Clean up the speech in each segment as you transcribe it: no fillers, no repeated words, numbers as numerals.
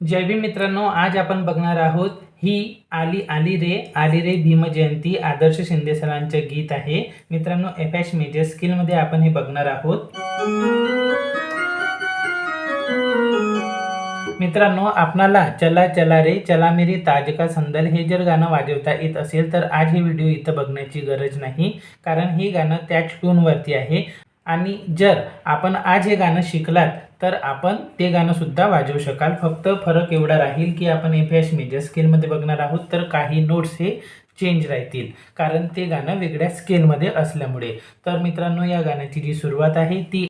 जय भीम मित्रांनो, आज आपण बघणार आहोत ही आली आली रे भीम जयंती आदर्श शिंदे सरांचे गीत आहे. मित्रांनो, एफएश मेजर स्किल मध्ये आपण हे बघणार आहोत. मित्रांनो, आपणाला चला चला रे चला मेरी ताज का संदल हे जर गाणं वाजवता येत असेल तर आज ही व्हिडिओ इथं बघण्याची गरज नाही, कारण हे गाणं त्याच ट्यूनवरती आहे. आणि जर आपण आज हे गाणं शिकलात तर आपण ते गाणं सुद्धा वाजवू शकाल. फक्त फरक एवढा राहील की आपण एफएश मेजर स्केलमध्ये बघणार आहोत, तर काही नोट्स हे चेंज राहतील, कारण ते गाणं वेगळ्या स्केलमध्ये असल्यामुळे. तर मित्रांनो, या गाण्याची जी सुरुवात आहे ती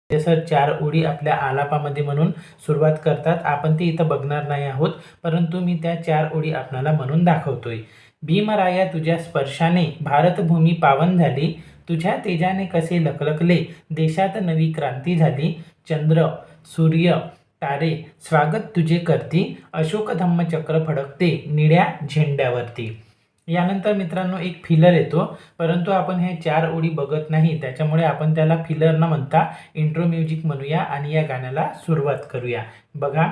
सर 4 ओळी आपल्या आलापामध्ये म्हणून सुरुवात करतात. आपण ते इथं बघणार नाही आहोत, परंतु मी त्या 4 ओळी आपल्याला म्हणून दाखवतोय. भीमराया तुझ्या स्पर्शाने भारतभूमी पावन झाली, तुझ्या तेजाने कसे लखलखले देशात नवी क्रांती झाली. चंद्र सूर्य तारे स्वागत तुझे करती, अशोक धम्मचक्र फडकते निळ्या झेंड्यावरती. यानंतर मित्रांनो एक फिलर येतो, परंतु आपण हे 4 ओळी बघत नाही, त्याच्यामुळे आपण त्याला फिलर न म्हणता इंट्रो म्युझिक म्हणूया आणि या गाण्याला सुरुवात करूया. बघा,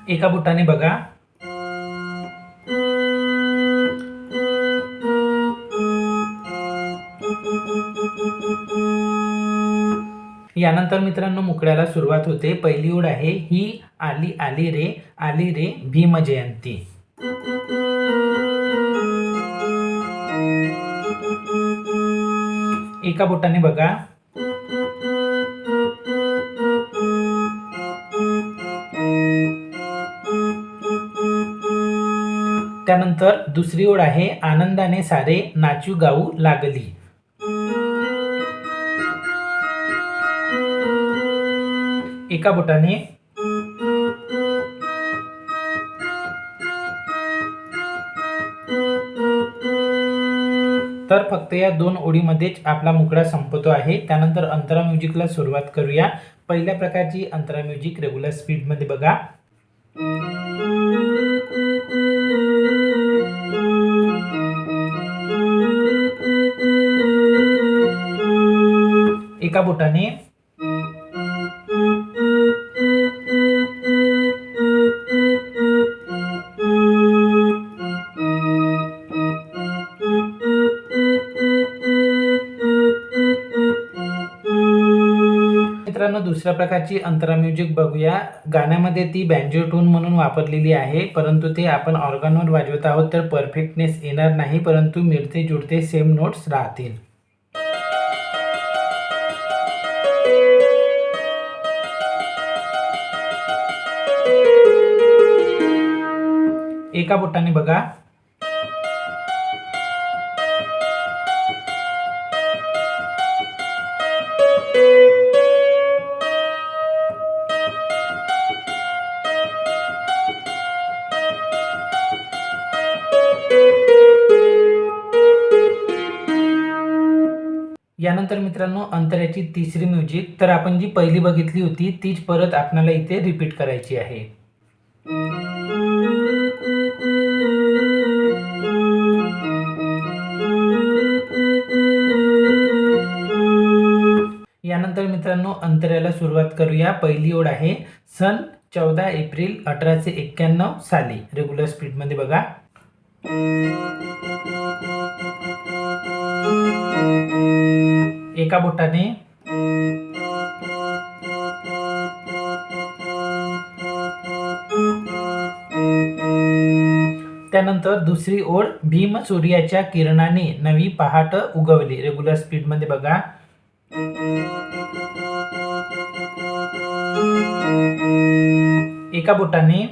एका बोटाने बघा, यानंतर मित्रांनो मुकड्याला सुरुवात होते. पहिली ओळ आहे ही आली आली रे भीम जयंती. एका बोटाने बघा, त्यानंतर दुसरी ओळ आहे आनंदाने सारे नाचू गाऊ लागली. एका बोटाने, तर फक्त या 2 ओळीमध्येच आपला मुकडा संपतो आहे. त्यानंतर अंतरा म्युझिकला सुरुवात करूया. पहिल्या प्रकारची अंतरा म्युझिक रेग्युलर स्पीड मध्ये बघा. एका बोटाने, मित्रांनो दुसऱ्या प्रकारची अंतरा म्युझिक बघूया. गाण्यामध्ये ती बँजो टून म्हणून वापरलेली आहे, परंतु ते आपण ऑर्गनवर वाजवत आहोत तर परफेक्टनेस येणार नाही, परंतु मिळते जुळते सेम नोट्स राहतील. एका बोटाने बघा, यानंतर मित्रांनो अंतऱ्याची तिसरी म्युझिक, तर आपण जी पहिली बघितली होती तीच परत आपल्याला इथे रिपीट करायची आहे. यानंतर मित्रांनो अंतऱ्याला सुरुवात करूया. पहिली ओळ आहे सन 14 एप्रिल 1891 साली. रेग्युलर स्पीड मध्ये बघा. एका बोटाने, त्यानंतर दुसरी ओळ भीम सूर्याच्या किरणाने नवी पहाट उगवली. रेग्युलर स्पीड मध्ये बघा. एका बोटाने,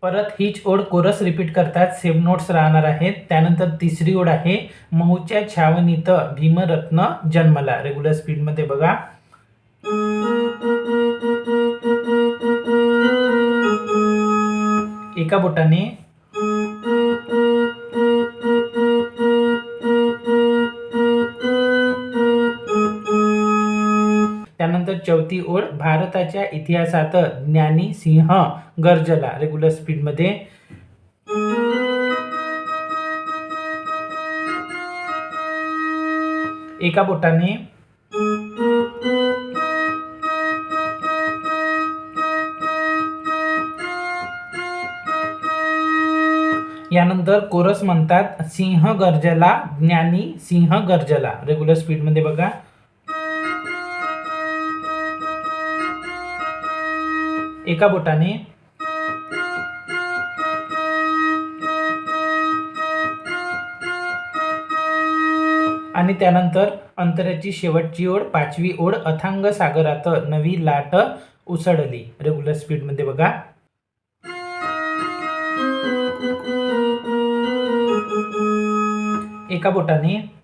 परत हीच ओळ कोरस रिपीट करतात, सेम नोट्स राहणार आहेत. त्यानंतर तिसरी ओळ आहे महूच्या छावणीत भीमरत्न जन्मला. रेग्युलर स्पीड मध्ये बघा. एका बोटाने, चौथी ओळ, भारताच्या इतिहासात ज्ञानी सिंह गर्जला, रेग्युलर स्पीडमध्ये. एका बोटाने. यानंतर कोरस म्हणतात, सिंह गर्जला, ज्ञानी सिंह गर्जला, रेग्युलर स्पीडमध्ये बघा. एका बोटाने. आणि त्यानंतर अंतराची शेवटची ओळ, पाचवी ओळ, अथांग सागरात नवी लाट उसळली, रेग्युलर स्पीडमध्ये बघा. एका बोटाने.